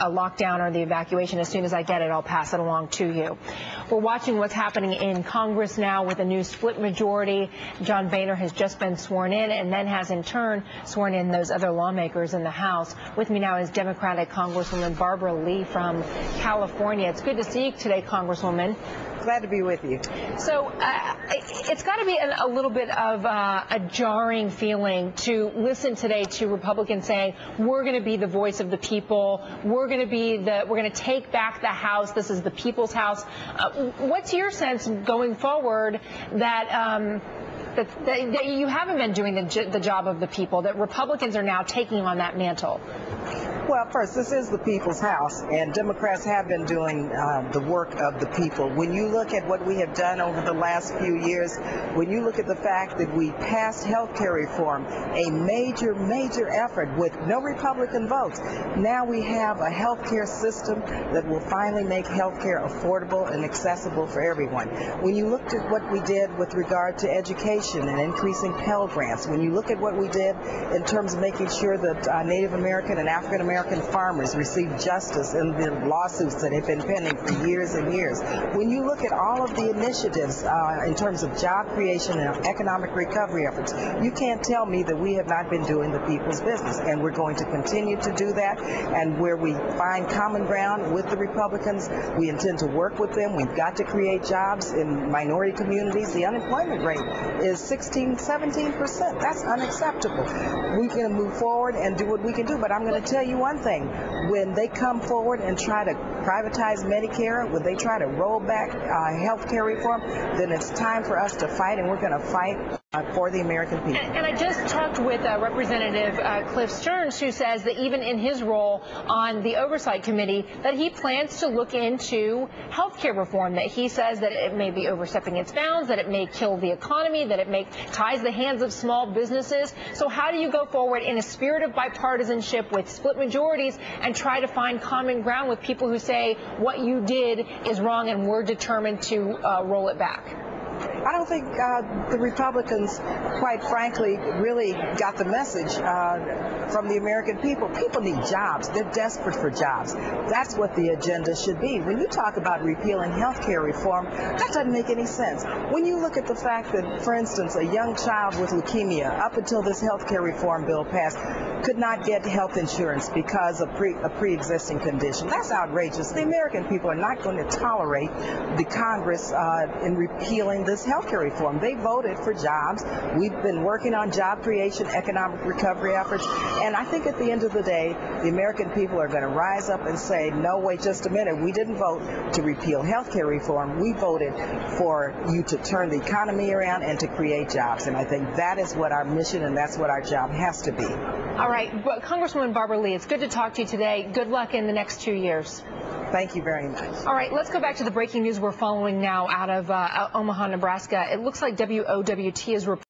lockdown or the evacuation. As soon as I get it, I'll pass it along to you. We're watching what's happening in Congress now with a new split majority. John Boehner has just been sworn in and then has in turn sworn in those other lawmakers in the House. With me now is Democratic Congresswoman Barbara Lee from California. It's good to see you today, Congresswoman. Glad to be with you. So it's got to be a little bit of a jarring feeling to listen today to Republicans saying we're going to be the voice of the people, we're going to take back the House, this is the people's House. What's your sense going forward that that you haven't been doing the job of the people, that Republicans are now taking on that mantle? Well, first, this is the people's House, and Democrats have been doing the work of the people. When you look at what we have done over the last few years, when you look at the fact that we passed health care reform, a major, major effort with no Republican votes, now we have a health care system that will finally make health care affordable and accessible for everyone. When you looked at what we did with regard to education and increasing Pell Grants, when you look at what we did in terms of making sure that Native American and African American farmers receive justice in the lawsuits that have been pending for years and years. When you look at all of the initiatives in terms of job creation and economic recovery efforts, you can't tell me that we have not been doing the people's business, and we're going to continue to do that. And where we find common ground with the Republicans, we intend to work with them. We've got to create jobs in minority communities. The unemployment rate is 16-17%. That's unacceptable. We're going to move forward and do what we can do, but I'm going to tell you one thing: when they come forward and try to privatize Medicare, when they try to roll back health care reform, then it's time for us to fight, and we're going to fight for the American people. And I just talked with Representative Cliff Stearns, who says that even in his role on the Oversight Committee, that he plans to look into health care reform, that he says that it may be overstepping its bounds, that it may kill the economy, that it may ties the hands of small businesses. So how do you go forward in a spirit of bipartisanship with split majorities and try to find common ground with people who say what you did is wrong and we're determined to roll it back? I don't think the Republicans, quite frankly, really got the message from the American people. People need jobs. They're desperate for jobs. That's what the agenda should be. When you talk about repealing health care reform, that doesn't make any sense. When you look at the fact that, for instance, a young child with leukemia, up until this health care reform bill passed, could not get health insurance because of a pre-existing condition. That's outrageous. The American people are not going to tolerate the Congress in repealing this health care reform. They voted for jobs. We've been working on job creation, economic recovery efforts, and I think at the end of the day, the American people are going to rise up and say, no, wait just a minute, we didn't vote to repeal health care reform. We voted for you to turn the economy around and to create jobs, and I think that is what our mission and that's what our job has to be. All right, well, Congresswoman Barbara Lee, it's good to talk to you today. Good luck in the next 2 years. Thank you very much. All right, let's go back to the breaking news we're following now out of Omaha, Nebraska. It looks like WOWT is reporting